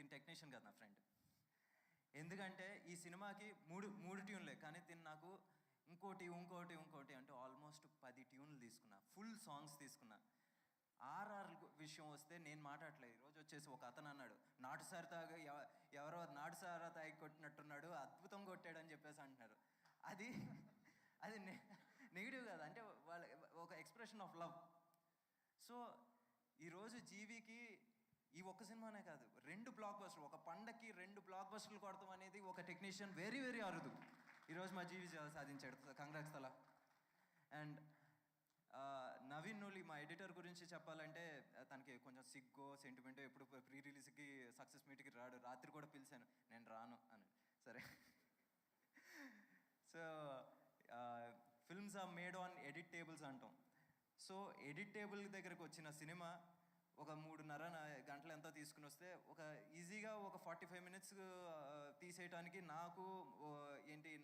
తిని టెక్నీషియన్ కదా నా ఫ్రెండ్. ఎందుకంటే ఈ సినిమాకి మూడు ట్యూన్లే, కానీ తిని నాకు ఇంకోటి అంటే ఆల్మోస్ట్ 10 ట్యూన్లు తీసుకున్నా, ఫుల్ సాంగ్స్ తీసుకున్నా. ఆర్ఆర్ విషయం వస్తే నేను మాట్లాడలేదు. ఈరోజు వచ్చేసి ఒక అతను అన్నాడు, ఎవరో నాటుసారా తాగి కొట్టినట్టున్నాడు, అద్భుతం కొట్టాడని చెప్పేసి అంటున్నారు. అది నెగిటివ్ కాదు, అంటే వాళ్ళ ఒక ఎక్స్ప్రెషన్ ఆఫ్ లవ్. సో ఈరోజు జీవికి ఈ ఒక్క సినిమానే కాదు, 2 బ్లాక్ బస్టర్లు, ఒక పండక్కి 2 బ్లాక్ బస్టర్లు కొడతాం అనేది ఒక టెక్నీషియన్ వెరీ వెరీ అరుదు. ఈరోజు మా జీవి సాధించాడు, కంగ్రాట్స్ తలా. అండ్ నవీన్ నూలి మా ఎడిటర్ గురించి చెప్పాలంటే, తనకి కొంచెం సిగ్గో సెంటిమెంటో, ఎప్పుడు ప్రీ రిలీజ్కి సక్సెస్ మీట్కి రాడు. రాత్రి కూడా పిలిచాను, నేను రాను అని. సరే. So films are made on edit tables అంటాం. సో ఎడిట్ టేబుల్ దగ్గరకు వచ్చిన సినిమా ఒక 3.5 గంటలు ఎంతో తీసుకుని వస్తే, ఒక ఈజీగా ఒక 45 మినిట్స్ తీసేయటానికి నాకు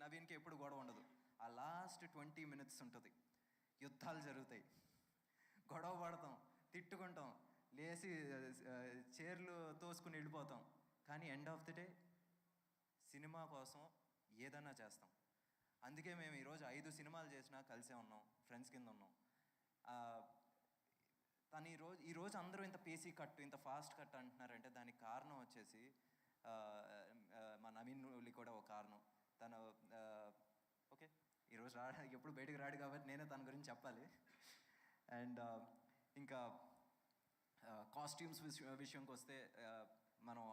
నవీన్కి ఎప్పుడు గొడవ ఉండదు. ఆ లాస్ట్ 20 మినిట్స్ ఉంటుంది, యుద్ధాలు జరుగుతాయి, గొడవ పడతాం, తిట్టుకుంటాం, లేచి చైర్లు తోసుకుని వెళ్ళిపోతాం. కానీ end of the day cinema కోసం ఏదైనా చేస్తాం. అందుకే మేము ఈరోజు 5 సినిమాలు చేసినా కలిసే ఉన్నాం, ఫ్రెండ్స్ కింద ఉన్నాం. తను ఈరోజు అందరూ ఇంత పేసీ కట్, ఇంత ఫాస్ట్ కట్ అంటున్నారంటే దానికి కారణం వచ్చేసి మా నవీన్ నూలి కూడా ఒక కారణం. తను ఓకే ఈరోజు ఎప్పుడు బయటకు రాడు కాబట్టి నేనే తన గురించి చెప్పాలి. అండ్ ఇంకా కాస్ట్యూమ్స్ విషయంకి వస్తే, మనం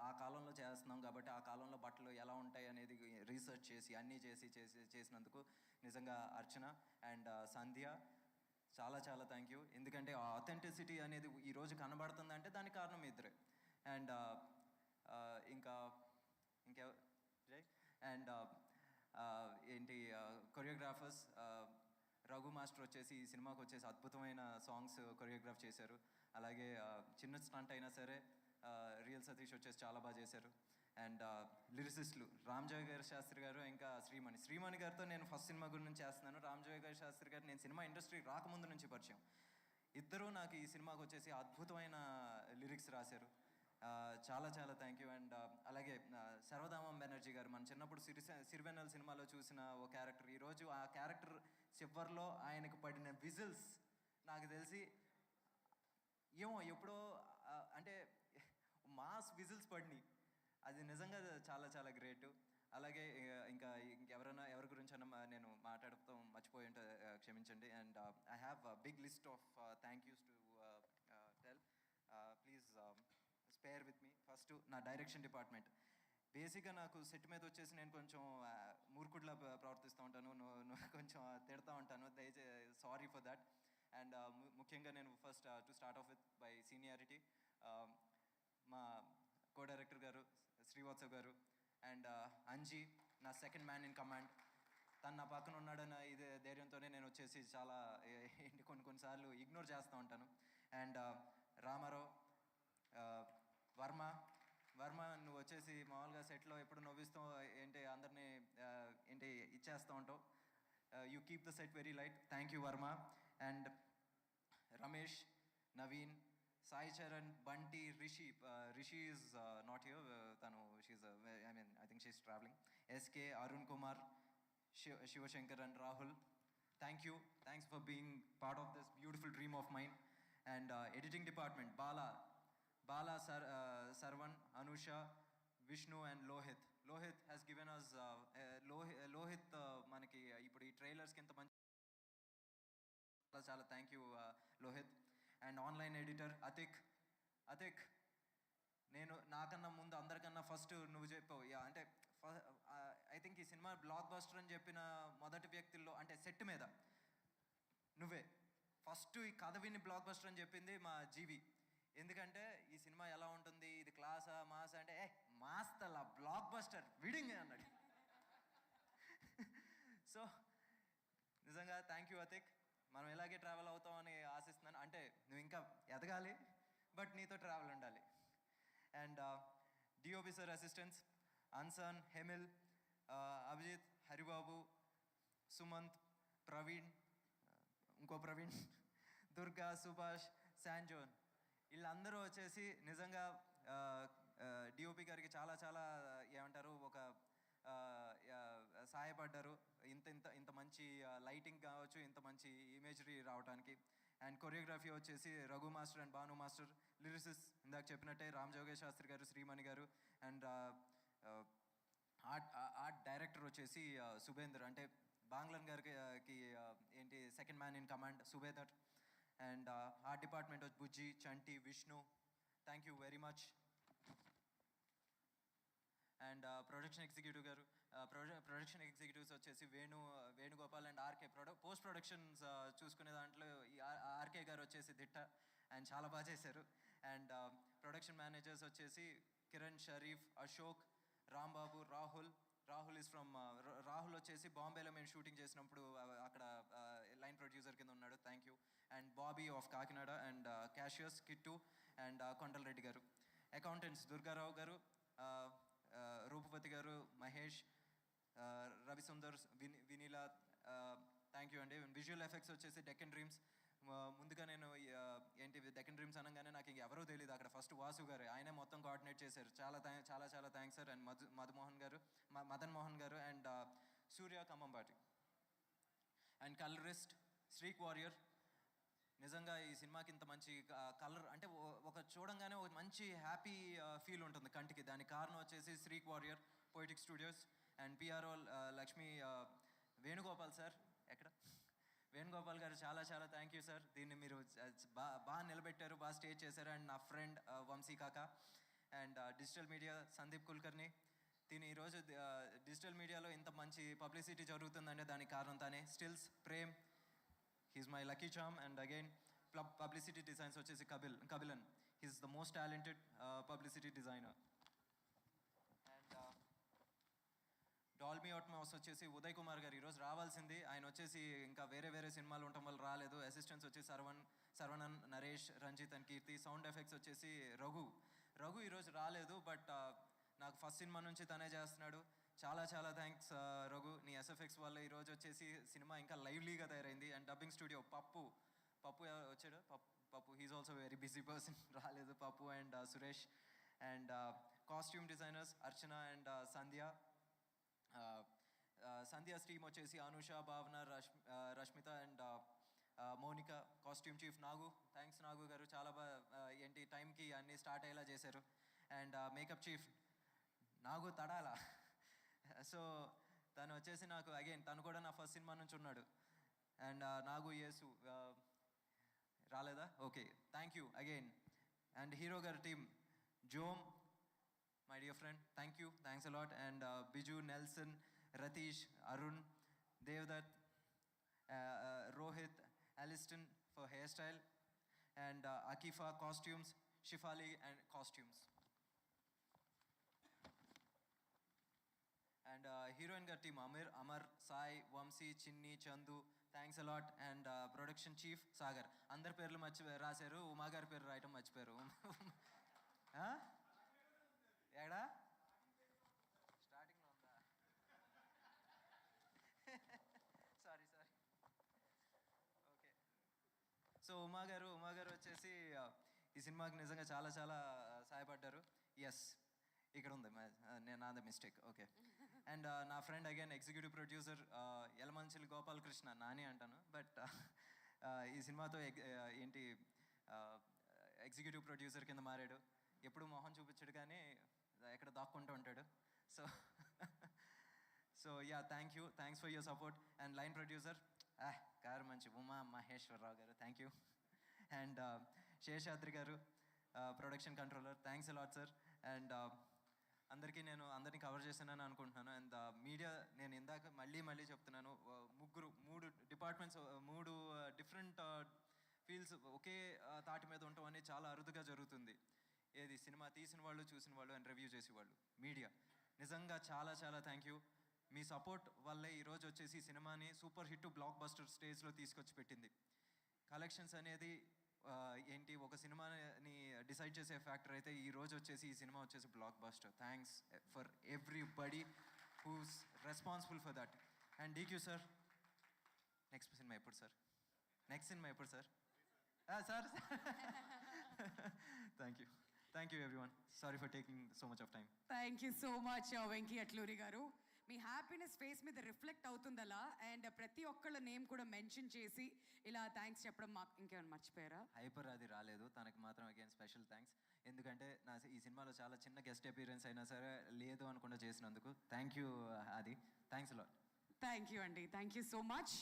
ఆ కాలంలో చేస్తున్నాం కాబట్టి ఆ కాలంలో బట్టలు ఎలా ఉంటాయి అనేది రీసెర్చ్ చేసి అన్నీ చేసినందుకు నిజంగా అర్చన అండ్ సంధ్య చాలా థ్యాంక్ యూ. ఎందుకంటే ఆ ఆథెంటిసిటీ అనేది ఈరోజు కనబడుతుందంటే దానికి కారణం ఇద్దరే. అండ్ ఇంకా జై అండ్ కొరియోగ్రాఫర్స్ రఘు మాస్టర్ వచ్చేసి ఈ సినిమాకి వచ్చేసి అద్భుతమైన సాంగ్స్ కొరియోగ్రాఫ్ చేశారు. అలాగే చిన్న స్టంట్ అయినా సరే రియల్ సతీష్ వచ్చేసి చాలా బాగా చేశారు. అండ్ లిరిసిస్టులు రామ్జోయ్ గారి శాస్త్రి గారు, ఇంకా శ్రీమణి గారితో నేను ఫస్ట్ సినిమా గురించి చేస్తున్నాను. రామ్జోయ్ గారి శాస్త్రి గారు నేను సినిమా ఇండస్ట్రీ రాకముందు నుంచి పరిచయం. ఇద్దరూ నాకు ఈ సినిమాకి వచ్చేసి అద్భుతమైన లిరిక్స్ రాశారు. చాలా థ్యాంక్ యూ. అండ్ అలాగే సర్వధామం బెనర్జీ గారు మన చిన్నప్పుడు సిరివెన్నెల సినిమాలో చూసిన ఓ క్యారెక్టర్, ఈరోజు ఆ క్యారెక్టర్ చివర్లో ఆయనకు పడిన విజిల్స్ నాకు తెలిసి ఎప్పుడో అంటే మాస్ విజిల్స్ పడినాయి. అది నిజంగా చాలా గ్రేట్. అలాగే ఎవరి గురించి అన్నా నేను మాట్లాడుతూ మర్చిపోయి ఉంటే క్షమించండి. And I have big list of thank yous to tell. Please spare with me. First నా డైరెక్షన్ డిపార్ట్మెంట్. బేసిక్గా నాకు సెట్ మీద వచ్చేసి నేను కొంచెం మూర్ఖుడిలా ప్రవర్తిస్తూ ఉంటాను, కొంచెం తిడతా ఉంటాను, దయచేసి సారీ ఫర్ దాట్. అండ్ ముఖ్యంగా నేను first to start of with by seniority మా కో డైరెక్టర్ గారు శ్రీవాత్సవ్ గారు. అండ్ అంజీ నా సెకండ్ మ్యాన్ ఇన్ కమాండ్. తను నా పక్కన ఉన్నాడన్న ఇదే ధైర్యంతోనే నేను వచ్చేసి చాలా కొన్నిసార్లు ఇగ్నోర్ చేస్తూ ఉంటాను. అండ్ రామారావు, వర్మ నువ్వు వచ్చేసి మామూలుగా సెట్లో ఎప్పుడు నవ్విస్తూ అందరినీ ఇచ్చేస్తూ ఉంటావు. You keep the set very light. Thank you Varma. And Ramesh, Naveen, Sai Charan, Bunty, Rishi is not here, తను I think she's travelling. SK, Arun Kumar, Shivashankar and Rahul, thanks for being part of this beautiful dream of mind. And editing department Bala, Sarvan, Anusha, Vishnu and Lohith has given us Lohith మనకి ఇప్పుడు ఈ ట్రైలర్స్కి ఇంత మంచి చాలా thank you Lohith. And online editor Atiq, నేను నాకన్నా ముందు అందరికన్నా ఫస్ట్ నువ్వు చెప్పావు. అంటే ఐ థింక్ ఈ సినిమా బ్లాక్ బస్టర్ అని చెప్పిన మొదటి వ్యక్తుల్లో, అంటే సెట్ మీద నువ్వే ఫస్ట్ ఈ కథ విని బ్లాక్ బస్టర్ అని చెప్పింది మా జీవి. ఎందుకంటే ఈ సినిమా ఎలా ఉంటుంది, ఇది క్లాసా మాసా అంటే మాస్ తల బ్లాక్ బస్టర్ విడింగ్ అన్నాడు. సో నిజంగా థ్యాంక్ యూ అతిక్. మనం ఇలాగే ట్రావెల్ అవుతామని ఆశిస్తున్నాను. అంటే నువ్వు ఇంకా ఎదగాలి, బట్ నీతో ట్రావెల్ ఉండాలి. And DOP sir assistants Anson, Hemil, Abhijit, Haribabu, Sumanth, Praveen, ఇంకో ప్రవీణ్, దుర్గా, సుభాష్, శాంజోన్, వీళ్ళందరూ వచ్చేసి నిజంగా డిఓపి గారికి చాలా చాలా ఏమంటారు ఒక సహాయపడ్డారు ఇంత మంచి లైటింగ్ కావచ్చు, ఇంత మంచి ఇమేజరీ రావడానికి. అండ్ కొరియోగ్రఫీ వచ్చేసి Raghu master and Bhanu master. Lyricists ఇందాక చెప్పినట్టే రామ్ జోగేష్ శాస్త్రి గారు, శ్రీమణి గారు. అండ్ ఆర్ట్ డైరెక్టర్ వచ్చేసి సుబేందర్, అంటే బాంగ్లన్ గారికి ఏంటి second man in command Subedar. And art department వచ్చి Bujji, Chanti, Vishnu, thank you very much. And production executive గారు, ప్రొడక్షన్ ఎగ్జిక్యూటివ్స్ వచ్చేసి Venugopal and RK. Post productions చూసుకునే దాంట్లో ఈ ఆర్కే గారు వచ్చేసి దిట్ట అండ్ చాలా బాగా చేశారు. అండ్ ప్రొడక్షన్ మేనేజర్స్ వచ్చేసి కిరణ్, షరీఫ్, అశోక్, రాంబాబు, రాహుల్ ఇస్ ఫ్రమ్ రాహుల్ వచ్చేసి బాంబేలో మేము షూటింగ్ చేసినప్పుడు అక్కడ లైన్ ప్రొడ్యూసర్ కింద ఉన్నాడు, thank you. And Bobby of Kakinada. And cashiers Kittu and Kondal Reddy garu. Accountants Durgarao garu, Rupavathi garu, Mahesh, Ravisundar, Vineela, thank you అండి. విజువల్ ఎఫెక్ట్స్ వచ్చేసి డెక్కన్ డ్రీమ్స్. ముందుగా నేను ఏంటి డెక్కన్ డ్రీమ్స్ అనగానే నాకు ఇంకెవరో తెలియదు, అక్కడ ఫస్ట్ వాసు గారు, ఆయనే మొత్తం కోఆర్డినేట్ చేశారు. చాలా thanks sir. And Madan Mohan గారు and Surya Khammampati. And colourist Sreek Warrier. నిజంగా ఈ సినిమాకి ఇంత మంచి కలర్ అంటే ఒక చూడంగానే ఒక మంచి హ్యాపీ ఫీల్ ఉంటుంది కంటికి, దానికి కారణం వచ్చేసి Sreek Warrier poetic studios. And PRO Lakshmi Venugopal sir, ఎక్కడ వేణుగోపాల్ గారు, చాలా థ్యాంక్ యూ సార్. దీన్ని మీరు బాగా నిలబెట్టారు, బాగా స్టే చేశారు. అండ్ నా ఫ్రెండ్ వంశీ కాక. And digital media Sandeep Kulkarni. దీని ఈరోజు డిజిటల్ మీడియాలో ఇంత మంచి పబ్లిసిటీ జరుగుతుందంటే దానికి కారణం తానే. Stills Prem, he's my lucky charm. And again publicity designs వచ్చేసి Kabilan, he's the most talented publicity designer. And Dolby Atmos వచ్చేసి ఉదయ్ కుమార్ గారు, ఈరోజు రావాల్సింది, ఆయన వచ్చేసి ఇంకా వేరే సినిమాలు ఉండటం వల్ల రాలేదు. అసిస్టెంట్స్ వచ్చేసి Saravanan, Naresh, Ranjith and Keerthi. Sound effects వచ్చేసి రఘు ఈరోజు రాలేదు, బట్ నాకు ఫస్ట్ సినిమా నుంచి తనే చేస్తున్నాడు. చాలా థ్యాంక్స్ రఘు, నీ ఎస్ఎఫ్ఎక్స్ వల్ల ఈరోజు వచ్చేసి సినిమా ఇంకా లైవ్లీగా తయారైంది. అండ్ డబ్బింగ్ స్టూడియో పప్పు వచ్చాడు, Pappu he's also very busy person, రాలేదు Pappu. And Suresh. And costume designers Archana and Sandhya stream వచ్చేసి Anusha, Bhavana, Rashmitha and Mounika. Costume chief Nagu, thanks Nagu గారు, చాలా బాగా ఏంటి టైంకి అన్నీ స్టార్ట్ అయ్యేలా చేశారు. And makeup chief Nagu Tadala. So తను వచ్చేసి నాకు అగైన్ తను కూడా నా ఫస్ట్ సినిమా నుంచి ఉన్నాడు. అండ్ నాగు యేసు రాలేదా, okay, thank you again. And hero గారి team Jom, my dear friend, thanks a lot. And Biju, Nelson, Rathish, Arun, Devadath, Rohit, Aliston for hairstyle. And Akifa costumes, Shifali and costumes. And heroine గారి team Amar, Sai, Vamsi, Chinni, Chandu, thanks a lot. And production chief Sagar. అందరి పేర్లు రాశారు, ఉమా గారి పేరు రాయటం మర్చిపోయారు. ఎడా స్టార్టింగ్లో ఉందా? Sorry okay. సో ఉమా గారు వచ్చేసి ఈ సినిమాకి నిజంగా చాలా సహాయపడ్డారు. ఎస్, ఇక్కడ ఉంది, నాది మిస్టేక్, ఓకే. అండ్ నా friend again executive producer Yalamanchili Gopalakrishna, Nani అంటాను, బట్ ఈ సినిమాతో ఏంటి ఎగ్జిక్యూటివ్ ప్రొడ్యూసర్ కింద మారాడు. ఎప్పుడు మొహం చూపించాడు కానీ ఎక్కడ దాక్కుంటూ ఉంటాడు. So yeah, thanks for your support. And line producer గారు మంచి ఉమా మహేశ్వరరావు గారు, థ్యాంక్ యూ. అండ్ శేషాద్రి గారు production controller, thanks a lot sir. And అందరినీ కవర్ చేశానని అనుకుంటున్నాను. అండ్ మీడియా, నేను ఇందాక మళ్ళీ చెప్తున్నాను, మూడు డిపార్ట్మెంట్స్, మూడు డిఫరెంట్ ఫీల్డ్స్ ఒకే తాటి మీద ఉండటం అనేది చాలా అరుదుగా జరుగుతుంది. ఏది సినిమా తీసిన వాళ్ళు, చూసిన వాళ్ళు అండ్ రివ్యూ చేసేవాళ్ళు. మీడియా నిజంగా చాలా థ్యాంక్ యూ. మీ సపోర్ట్ వల్లే ఈరోజు వచ్చేసి ఈ సినిమాని సూపర్ హిట్ బ్లాక్ బస్టర్ స్టేజ్లో తీసుకొచ్చి పెట్టింది. కలెక్షన్స్ అనేది ఏంటి ఒక సినిమాని డిసైడ్ చేసే ఫ్యాక్టర్ అయితే ఈ రోజు వచ్చేసి ఈ సినిమా వచ్చేసి blockbuster. Thanks for everybody who's responsible for that. And DQ sir, next సినిమా ఎప్పుడు sir? Sir thank you. Thank you everyone. Sorry for taking so much of time. Thank you so much Venky Atluri గారు. మీ happiness face మీద reflect అవుతుంది అలా, and ప్రతి ఒక్కళ్ళ name కూడా మెన్షన్ చేసి ఇలా థ్యాంక్స్ చెప్పడం మాకు ఇంకేమైనా మర్చిపోయారా? హైపర్ అది రాలేదు, తనకి మాత్రం అగైన్ స్పెషల్ థ్యాంక్స్. ఎందుకంటే ఈ సినిమాలో చాలా చిన్న గెస్ట్ అపీరెన్స్ అయినా సరే లేదు అనుకుండా చేసినందుకు థ్యాంక్ యూ అది. Thanks lot. థ్యాంక్ యూ అండి, thank you so much.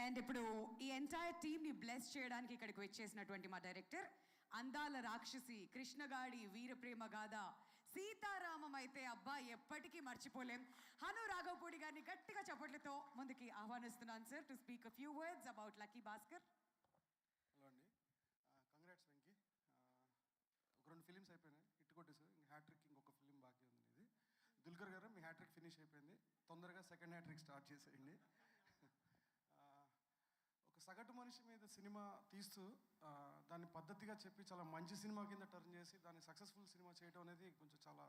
And ఇప్పుడు ఈ ఎంటైర్ టీమ్ని బ్లెస్ చేయడానికి ఇక్కడికి వచ్చేసినటువంటి మా డైరెక్టర్, అందాల రాక్షసి, కృష్ణగాడి వీరప్రేమ గాథ, సీతారామం అయితే అబ్బా ఎప్పటికీ మర్చిపోలేం, హను రాఘవపూడి గారిని గట్టిగా చప్పట్లతో ముందుకి ఆహ్వానిస్తున్నాను sir to speak a few words about lucky Bhaskar. Hello అండి, కంగ్రాట్స్ వెంకీ. ఒక 2 ఫిలిమ్స్ అయిపోయినాయి, హిట్ కొట్టేసారు. ఇంక హ్యాట్రిక్ ఇంకొక ఫిలిం బాకీ ఉంది ఇది. దుల్కర్ గారు, మీ హ్యాట్రిక్ ఫినిష్ అయిపోయింది, తొందరగా సెకండ్ హ్యాట్రిక్ స్టార్ట్ చేసేయండి. ఒక సగటు మనిషి మీద సినిమా తీస్తూ దాన్ని పద్ధతిగా చెప్పి చాలా మంచి సినిమా కింద టర్న్ చేసి దాన్ని సక్సెస్ఫుల్ సినిమా చేయడం అనేది కొంచెం చాలా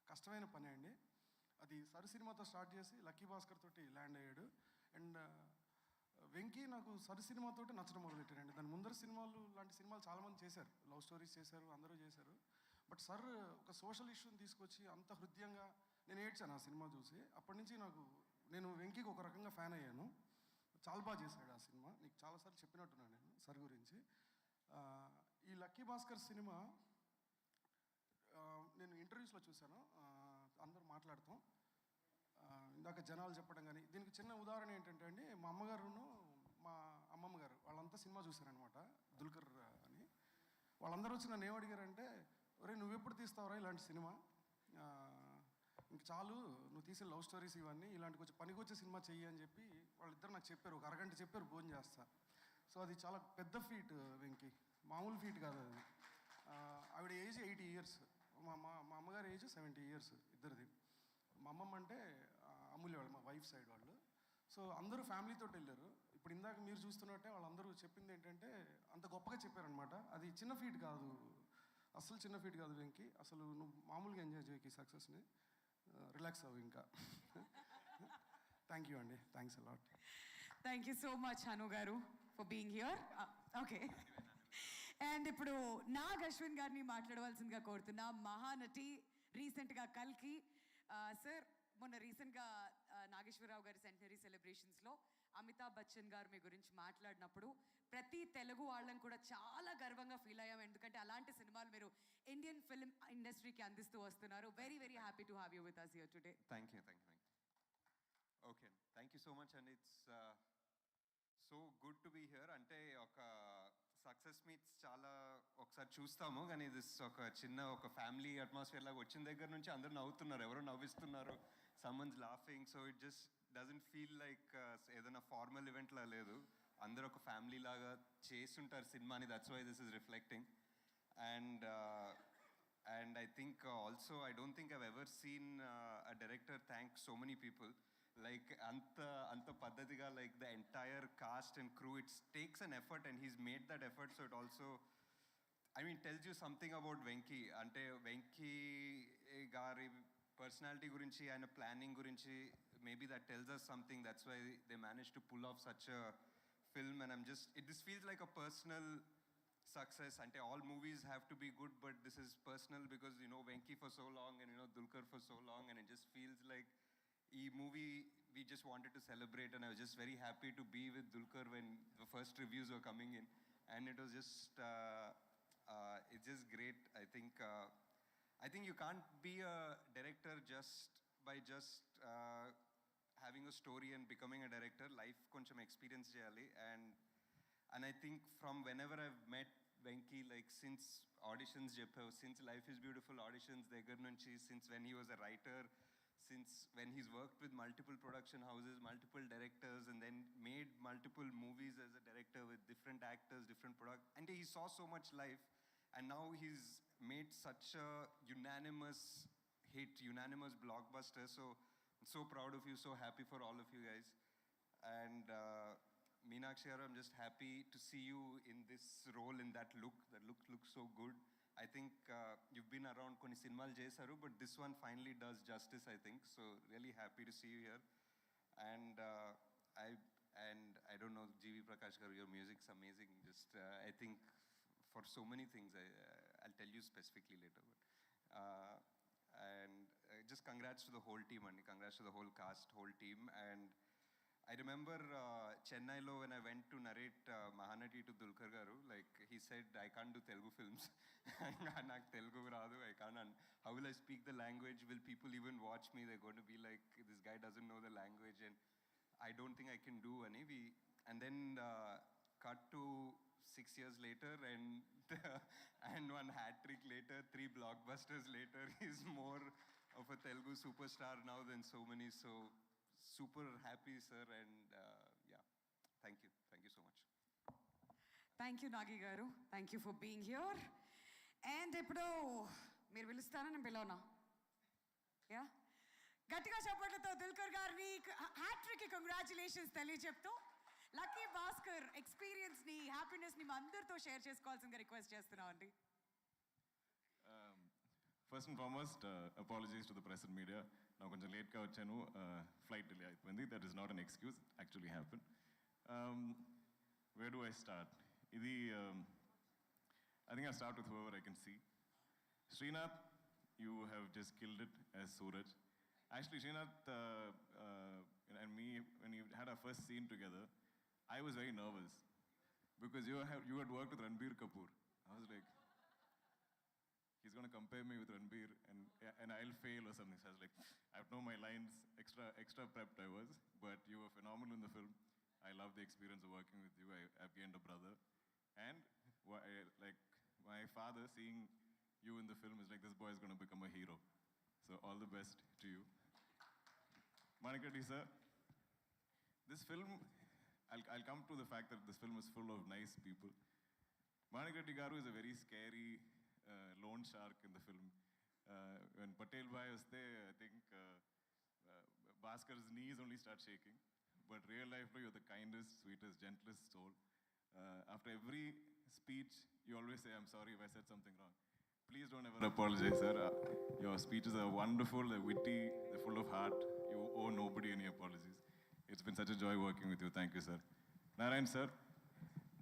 కష్టమైన పని అండి. అది సరి సినిమాతో స్టార్ట్ చేసి లక్కీ భాస్కర్ తోటి ల్యాండ్ అయ్యాడు. అండ్ వెంకీ నాకు సరి సినిమాతోటి నచ్చడం మొదలెట్టాడండి. దాని ముందర సినిమాలు లాంటి సినిమాలు చాలామంది చేశారు, లవ్ స్టోరీస్ చేశారు, అందరూ చేశారు. బట్ సార్ ఒక సోషల్ ఇష్యూని తీసుకొచ్చి అంత హృదయంగా, నేను ఏడ్చాను ఆ సినిమా చూసి. అప్పటి నుంచి నేను వెంకీకి ఒక రకంగా ఫ్యాన్ అయ్యాను. చాలా బాగా చేశాడు ఆ సినిమా. నీకు చాలాసార్లు చెప్పినట్టున్నాను నేను సార్ గురించి. ఈ లక్కీ భాస్కర్ సినిమా నేను ఇంటర్వ్యూస్లో చూశాను, అందరూ మాట్లాడతాం, ఇందాక జనాలు చెప్పడం కానీ. దీనికి చిన్న ఉదాహరణ ఏంటంటే అండి, మా అమ్మగారును మా అమ్మమ్మ గారు వాళ్ళంతా సినిమా చూశారనమాట, దుల్కర్ అని. వాళ్ళందరూ వచ్చి నన్ను ఏమడిగారంటే, ఒరే నువ్వెప్పుడు తీస్తావురా ఇలాంటి సినిమా, ఇంక చాలు నువ్వు తీసే లవ్ స్టోరీస్ ఇవన్నీ, ఇలాంటి కొంచెం పనికొచ్చే సినిమా చెయ్యి అని చెప్పి వాళ్ళిద్దరు నాకు చెప్పారు. ఒక అరగంట చెప్పారు భోజనం చేస్తా. సో అది చాలా పెద్ద ఫీట్ వెంకీ, మామూలు ఫీట్ కాదు అది. ఆవిడ ఏజ్ 80 years, మా అమ్మగారి ఏజ్ 70 years ఇద్దరిది. మా అమ్మమ్మ అంటే అమూల్య వాళ్ళు, మా వైఫ్ సైడ్ వాళ్ళు. సో అందరూ ఫ్యామిలీతో వెళ్ళారు. ఇప్పుడు ఇందాక మీరు చూస్తున్నట్టే వాళ్ళందరూ చెప్పింది ఏంటంటే అంత గొప్పగా చెప్పారనమాట. అది చిన్న ఫీట్ కాదు, అసలు చిన్న ఫీట్ కాదు వెంకీ. అసలు నువ్వు మామూలుగా ఎంజాయ్ చేయకి సక్సెస్ని, రిలాక్స్ అవ్వు ఇంకా. థ్యాంక్ యూ అండి, thanks a lot. Thank you so much Hanu గారు for being here. Okay, and ఇప్పుడు నాగ్ అశ్విన్ గారిని మాట్లాడవలసిందిగా కోరుతున్నా. మహానటి, రీసెంట్గా కల్కి. సార్ మొన్న రీసెంట్గా నాగేశ్వరరావు గారి సెంటనరీ సెలబ్రేషన్స్లో అమితాబ్ బచ్చన్ గారు మీ గురించి మాట్లాడినప్పుడు ప్రతి తెలుగు వాళ్ళని కూడా చాలా గర్వంగా ఫీల్ అయ్యాం, ఎందుకంటే అలాంటి సినిమాలు మీరు ఇండియన్ ఫిల్మ్ ఇండస్ట్రీకి అందిస్తూ వస్తున్నారు. Very very happy to have you with us here today. Thank you. Okay, thank you so much and it's so good to be here. అంటే ఒక సక్సెస్ మీట్స్ చాలా ఒకసారి చూస్తాము, కానీ ఇది ఒక ఫ్యామిలీ అట్మాస్ఫియర్ లాగా వచ్చిన దగ్గర నుంచి అందరూ నవ్వుతున్నారు, ఎవరో నవ్విస్తున్నారు, someone's laughing. So it just doesn't feel like ఏదైనా ఫార్మల్ ఈవెంట్ లా లేదు, అందరూ ఒక ఫ్యామిలీ లాగా చేస్తుంటారు సినిమాని. That's why this is reflecting. And I think also I don't think I've ever seen a director thank so many people like anta paddhatiga, like the entire cast and crew. It takes an effort and he's made that effort. So it also, I mean, tells you something about Venki. Ante Venki gari personality gurinchi and planning gurinchi, maybe that tells us something. That's why they managed to pull off such a film. And this feels like a personal success. Ante all movies have to be good, but this is personal because you know Venki for so long and you know Dulquer for so long, and it just feels like ee movie we just wanted to celebrate. And I was just very happy to be with Dulquer when the first reviews were coming in, and it was just it's just great. I think you can't be a director just by having a story and becoming a director. Life koncham experience cheyali. And I think from whenever I've met Venki, like since auditions cheppavu, since Life is Beautiful auditions దగ్గర నుంచి, since when he was a writer, since when he's worked with multiple production houses, multiple directors, and then made multiple movies as a director with different actors, different product, and he saw so much life, and now he's made such a unanimous hit, unanimous blockbuster. So I'm so proud of you, so happy for all of you guys. And Meenakshi, I'm just happy to see you in this role, in that look. That look looks so good. I think you've been around koni cinemalu chesaru, but this one finally does justice, I think. So really happy to see you here. And I don't know, GV Prakash garu, your music's amazing. Just I think for so many things. I'll tell you specifically later. And just congrats to the whole team, and congrats to the whole cast, whole team. And I remember Chennai lo when I went to narrate Mahanati to Dulquer garu, like he said, I can't do Telugu films. Nak Telugu radu, I can't. And how will I speak the language? Will people even watch me? They're going to be like, this guy doesn't know the language, and I don't think I can do any. And then cut to 6 years later, and and one hat trick later, 3 blockbusters later, he's more of a Telugu superstar now than so many. So super happy, sir, and yeah, thank you so much. Thank you Nagi గారు, thank you for being here. And ఇప్పుడు మీరు పిలుస్తారా, నేను పిలవనా? Yeah, గట్టిగా చప్పట్లతో దుల్కర్ గారిని hat trick congratulations తెలియజెప్తూ lucky Bhaskar ఎక్స్పీరియన్స్ని, హ్యాపీనెస్ని మా అందరితో షేర్ చేసుకోవాల్సిందిగా రిక్వెస్ట్ చేస్తున్నాం అండి. First and foremost, apologies to the press and media. Now konjam late ga vachanu, flight delay ayipindi. That is not an excuse, it actually happened. Where do I start? I think I'll start with whoever I can see. Srinath, you have just killed it as Suraj. Actually, Srinath and me, when we had our first scene together, I was very nervous because you had worked with Ranbir Kapoor. I was like, he's going to compare me with Ranbir and I'll fail or something. So I was like, I know my lines, extra prepped I was, but you were phenomenal in the film. I love the experience of working with you. I've gained a brother. And like my father seeing you in the film is like, this boy is going to become a hero. So all the best to you. Manikreddy sir, this film, I'll come to the fact that this film is full of nice people. Manikreddy garu is a very scary lone shark in the film. When Patel bhai was there, I think Baskhar's knees only start shaking. But real life, you're the kindest, sweetest, gentlest soul. After every speech, you always say, I'm sorry if I said something wrong. Please don't ever apologize, sir. Your speeches are wonderful, they're witty, they're full of heart. You owe nobody any apologies. It's been such a joy working with you. Thank you, sir. Narayan, sir.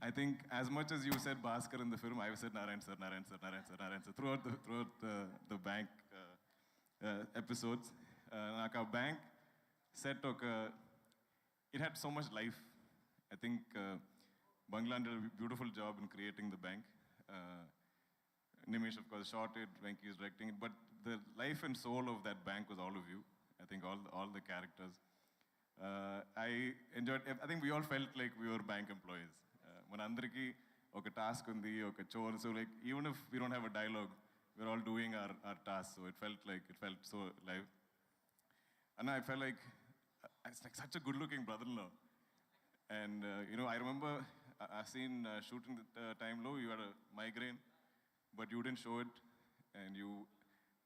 I think as much as you said Baskhar in the film, I've said Narayan sir, Narayan sir, Narayan sir, Narayan sir throughout the bank episodes. Our bank set it had so much life. I think Bangla did a beautiful job in creating the bank. Nimish, of course, shot it, Venki is directing it, but the life and soul of that bank was all of you. I think all the characters. I enjoyed, I think we all felt like we were bank employees. Manandriki, oka task undi, oka chore, so like even if we don't have a dialogue, we're all doing our tasks, so it felt so live. And I felt like it's like such a good-looking brother-in-law. And I remember I seen shooting the time low, you had a migraine, but you didn't show it, and you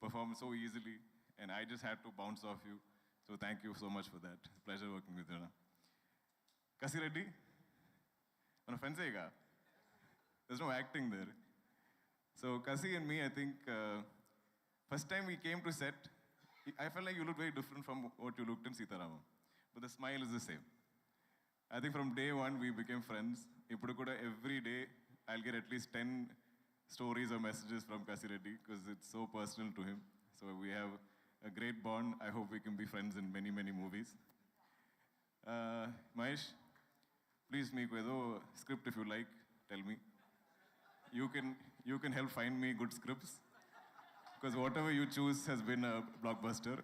performed so easily, and I just had to bounce off you. So thank you so much for that. It's a pleasure working with you. Kasi Reddy, on a friends, there's no acting there. So Kasi and me, I think first time we came to set, I felt like you looked very different from what you looked in Eesaraina, but the smile is the same. I think from day one we became friends. Ippudu kuda every day I'll get at least 10 stories or messages from Kasi Reddy because it's so personal to him. So we have a great bond. I hope we can be friends in many, many movies. Mahesh, please make a script if you like, tell me. You can help find me good scripts because whatever you choose has been a blockbuster.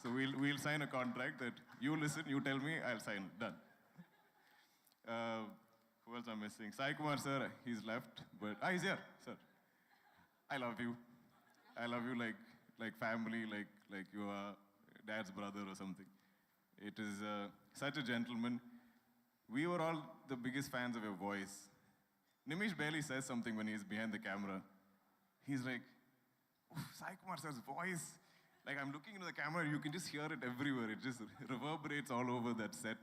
So we'll sign a contract that you listen, you tell me, I'll sign. Done. Who else I'm missing? Sai Kumar sir, he's left, but he's here, sir. I love you. I love you like family, like you are dad's brother or something. It is such a gentleman. We were all the biggest fans of your voice. Nimish barely says something when he's behind the camera. He's like, Sai Kumar sir's voice. Like I'm looking into the camera, you can just hear it everywhere. It just reverberates all over that set.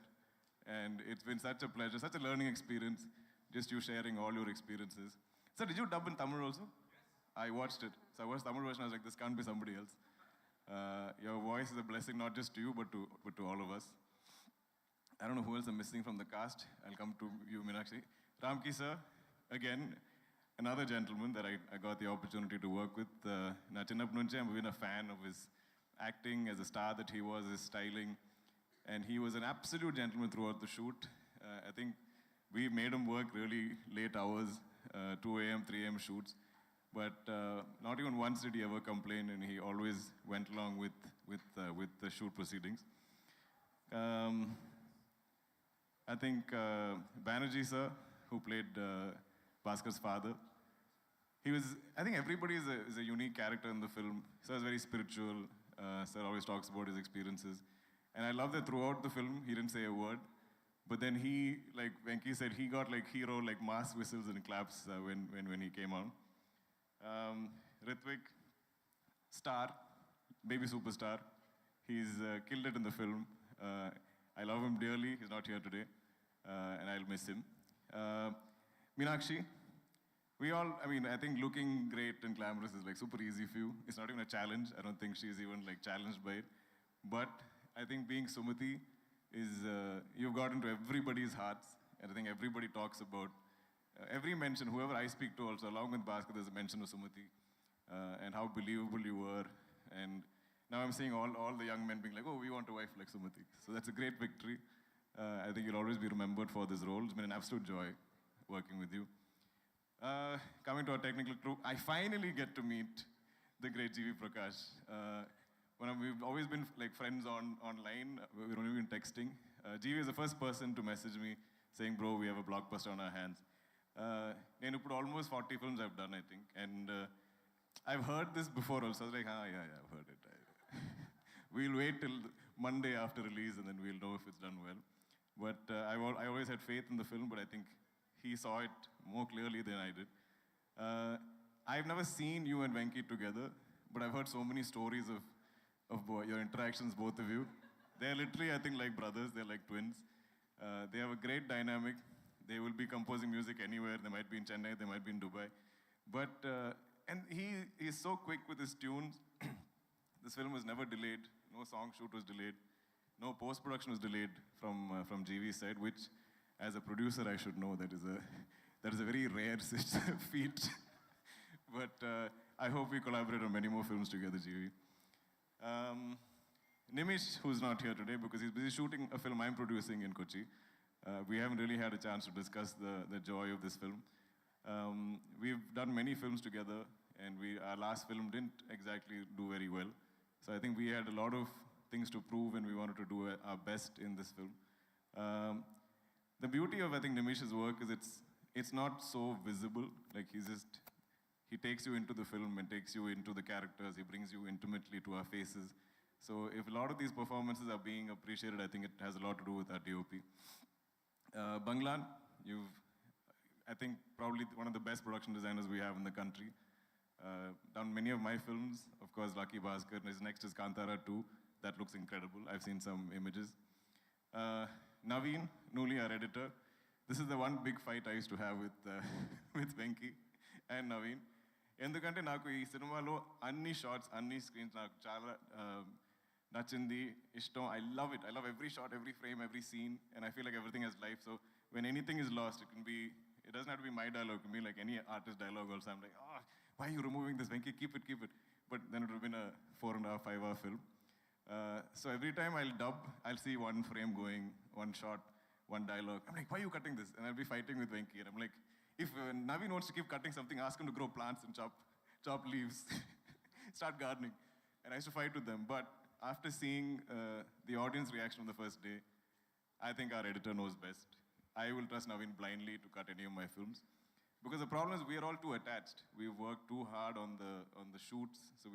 And it's been such a pleasure, such a learning experience, just you sharing all your experiences. Sir, did you dub in Tamil also? Yes. I watched it. So I watched Tamil version, I was like, this can't be somebody else. Your voice is a blessing not just to you, but to all of us. I don't know who else I'm missing from the cast. I'll come to you, Meenakshi. Ramki sir, again, another gentleman that I got the opportunity to work with. Na chinnappu nunchi I've been a fan of his acting, as a star that he was, his styling. And he was an absolute gentleman throughout the shoot. I think we made him work really late hours, 2 a.m., 3 a.m. shoots. But not even once did he ever complain, and he always went along with the shoot proceedings. I think Banerjee sir, who played Bhaskhar's father, I think everybody is a unique character in the film. Sir is very spiritual. Sir always talks about his experiences. And I love that throughout the film, he didn't say a word. But then he, like Venki said, he got like hero, like mass whistles and claps when he came on. Ritwik, star, baby superstar. He's killed it in the film. I love him dearly. He's not here today. And I'll miss him. Meenakshi, I think looking great and glamorous is like super easy for you. It's not even a challenge. I don't think she's even like challenged by it. But I think being Sumati is, you've got into everybody's hearts. And I think everybody talks about, every mention, whoever I speak to also, along with Baskhar, there's a mention of Sumati and how believable you were. And now I'm seeing all the young men being like, oh, we want a wife like Sumati. So that's a great victory. I think you'll always be remembered for this role. It's been an absolute joy working with you. Coming to our technical crew, I finally get to meet the great G.V. Prakash. We've always been like friends online. We've only been texting. G.V. is the first person to message me saying, bro, we have a blockbuster on our hands. I put almost 40 films I've done, I think. And I've heard this before also. I was like, yeah, I've heard it. We'll wait till Monday after release and then we'll know if it's done well. But I always had faith in the film, but I think he saw it more clearly than I did. I've never seen you and Venki together, but I've heard so many stories of your interactions, both of you. They're literally, I think, like brothers. They're like twins. They have a great dynamic. They will be composing music anywhere. They might be in Chennai. They might be in Dubai. But, and he is so quick with his tunes. This film was never delayed. No song shoot was delayed. No post-production was delayed from GV's side, which, as a producer, I should know that is a very rare feat. But I hope we collaborate on many more films together, GV. Nimish, who's not here today because he's busy shooting a film I'm producing in Kochi. We haven't really had a chance to discuss the joy of this film. We've done many films together, and our last film didn't exactly do very well. So I think we had a lot of things to prove, and we wanted to do our best in this film. The beauty of, I think, Nimish's work is it's not so visible. Like he takes you into the film and takes you into the characters. He brings you intimately to our faces. So if a lot of these performances are being appreciated, I think it has a lot to do with our DOP. Banglan, I think, probably one of the best production designers we have in the country. Done many of my films. Of course, Lucky Baskhar. His next is Kantara 2. That looks incredible. I've seen some images. Naveen Nooli, our editor. This is the one big fight I used to have with Venki and Naveen. ఎందుకంటే నాకు ఈ సినిమాలో అన్ని shorts అన్ని screens నాకు చాలా నచ్చింది ఇష్టం. I love it. I love every shot, every frame, every scene, and I feel like everything has life. So when anything is lost, it doesn't have to be my dialogue. It can be like any artist dialogue also. I'm like, why are you removing this, Venki? Keep it. But then it would have been a 4.5, 5-hour film. So every time I'll dub, I'll see one frame going, one shot, one dialogue. I'm like, why are you cutting this? And I'll be fighting with Venki. And I'm like, if Naveen wants to keep cutting something, ask him to grow plants and chop leaves, start gardening. And I used to fight with them. But after seeing the audience reaction on the first day, I think our editor knows best. I will trust Naveen blindly to cut any of my films. Because the problem is we are all too attached. We've worked too hard on the shoots. So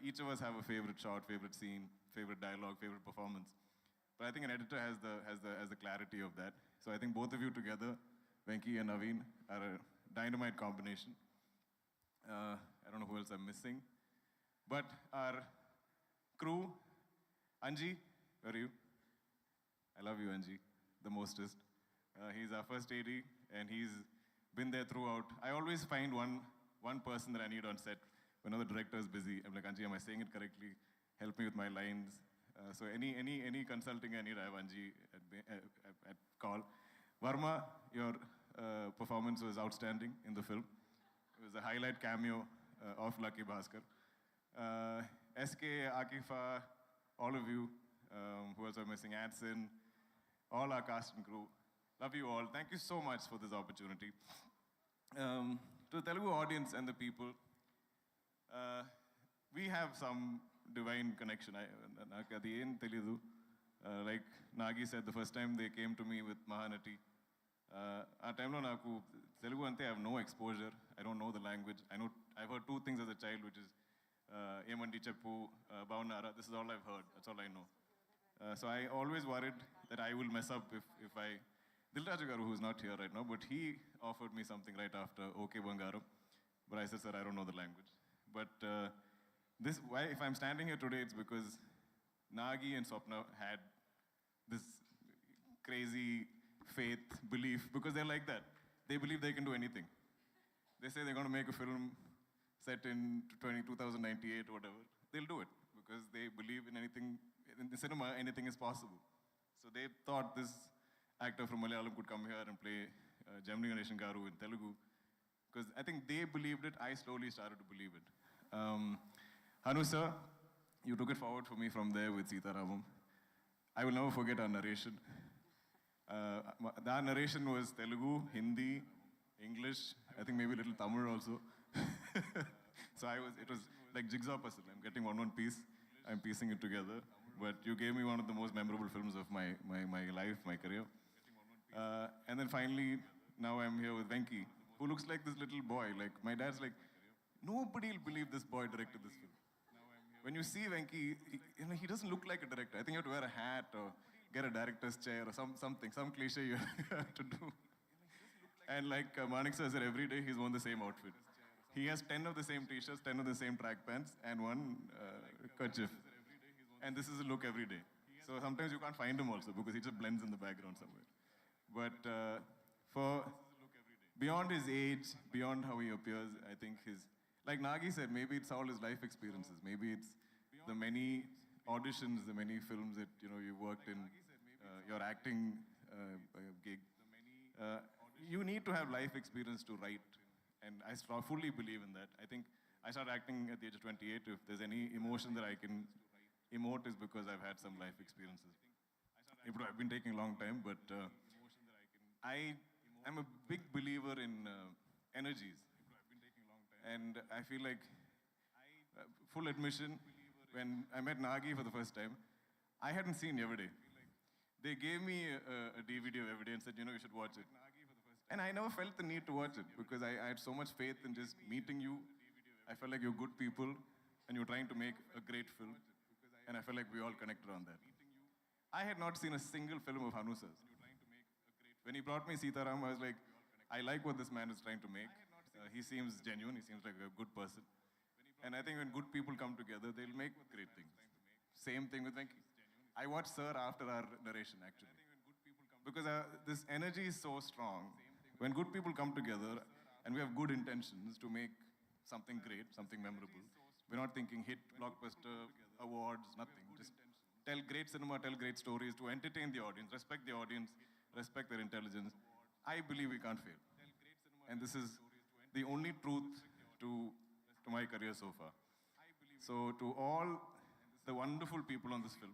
each of us have a favorite shot, favorite scene, favorite dialogue, favorite performance. But I think an editor has the clarity of that. So I think both of you together, Venki and Naveen, are a dynamite combination. I don't know who else I'm missing. But our crew, Anji, where are you? I love you, Anji, the mostest. He's our first AD, and he's been there throughout. I always find one person that I need on set when the director is busy. I'm like, Anji, am I saying it correctly? Help me with my lines. So any consulting I need, I have Anji at call. Varma, your performance was outstanding in the film. It was a highlight cameo of Lucky Baskhar. SK, Akifa, all of you, who else are missing, Adson, all our cast and crew. Love you all. Thank you so much for this opportunity. To the Telugu audience and the people, we have some divine connection. Like Nagi said, the first time they came to me with Mahanati, at time lo naku Telugu ante I have no exposure. I don't know the language. I've heard two things as a child, which is Emandi Cheppu, Bavnara. This is all I've heard. That's all I know. So I always worried that I will mess up if I... Dilraju Garu, who's not here right now, but he offered me something right after OK Bangaram. But I said, sir, I don't know the language. But if I'm standing here today, it's because Nagi and Swapna had this crazy faith, belief, because they're like that. They believe they can do anything. They say they're going to make a film set in 2098 or whatever. They'll do it because they believe in anything. In cinema, anything is possible. So they thought this actor from Malayalam could come here and play Gemini Ganeshan Garu in Telugu. Because I think they believed it, I slowly started to believe it. Hanu sir, you took it forward for me from there with Sita Ramam. I will never forget our narration. That narration was Telugu, Hindi, English, I think maybe a little Tamil also. So it was like jigsaw puzzle. I'm getting one piece, I'm piecing it together. But you gave me one of the most memorable films of my life, my career. And then finally, now I'm here with Venki, who looks like this little boy. Like, my dad's like, nobody will believe this boy directed this film. When you see Venki, he doesn't look like a director. I think you have to wear a hat or get a director's chair or something, some cliche you have to do. And like Manik sir said, every day he's worn the same outfit. He has 10 of the same t-shirts, 10 of the same track pants, and one kerchief. And this is a look every day. So sometimes you can't find him also because he just blends in the background somewhere. But beyond his age, beyond how he appears, I think like Nagi said, maybe it's all his life experiences. Maybe it's the many auditions, the many films that you worked in, your acting gig. You need to have life experience to write. And I fully believe in that. I think I started acting at the age of 28. If there's any emotion that I can emote is because I've had some life experiences. I've been taking a long time, but I'm a big believer in energies. And I feel like, full admission, when I met Nagi for the first time, I hadn't seen Everyday. They gave me a DVD of Everyday and said, you should watch it. And I never felt the need to watch it because I had so much faith in just meeting you. I felt like you're good people and you're trying to make a great film. And I felt like we all connected on that. I had not seen a single film of Hanu sir's. When he brought me Sita Ram, I was like, I like what this man is trying to make. He seems genuine, he seems like a good person. And I think when good people come together, they'll make great things. Same thing with Venki. I watched Sir after our narration, actually. Because this energy is so strong. When good people come together and we have good intentions to make something great, something memorable, we're not thinking hit, blockbuster, awards, nothing. Just tell great cinema, tell great stories to entertain the audience, respect their intelligence. I believe we can't fail. And this is the only truth to my career so far. So to all the wonderful people on this film,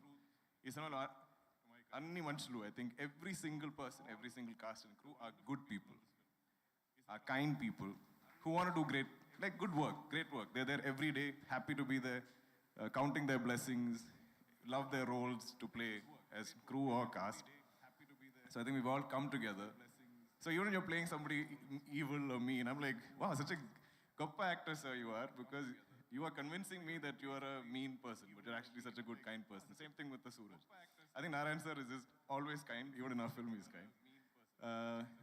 Anni Manchulu, I think every single person, every single cast and crew are good people, are kind people who want to do good work, great work. They're there every day, happy to be there, counting their blessings, love their roles to play as crew or cast. So I think we've all come together. So even when you're playing somebody evil or mean, I'm like, wow, such a goppa actor, sir, you are, because you are convincing me that you are a mean person, but you're actually such a good, kind person. Same thing with the Suraj. I think Narayan sir is just always kind, even in our film he's kind.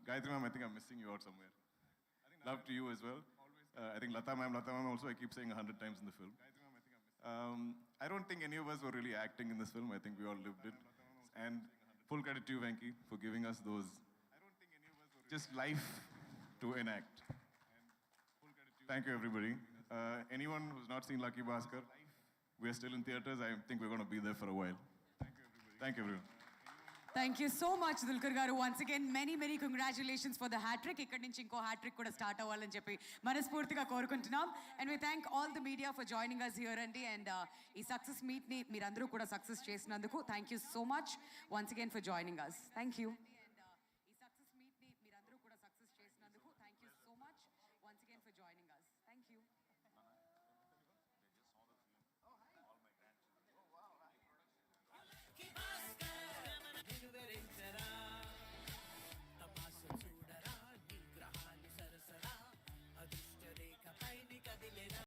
Gayatri ma'am, I think I'm missing you out somewhere. Love to you as well. I think Lata ma'am also, I keep saying 100 times in the film. I don't think any of us were really acting in this film. I think we all lived it. And full credit to you, Venki, for giving us those just life to enact. Thank you, everybody. Anyone who's not seen Lucky Baskhar, we are still in theaters. I think we're going to be there for a while. Thank you, everyone. Thank you so much Dulquer గారు. Once again many congratulations for the hat-trick. ఇక్కడ నుంచి ఇంకో hat trick కూడా start అవ్వాలని చెప్పి మనస్ఫూర్తిగా కోరుకుంటున్నాం. And we thank all the media for joining us here అండి. అండ్ ఈ సక్సెస్ మీట్ని మీరందరూ కూడా సక్సెస్ చేసినందుకు thank you so much once again for joining us. Thank you. ఈ సక్సెస్ మీట్ని మీరందరూ కూడా సక్సెస్ చేసినందుకు thank you so much once again for joining us. Thank you.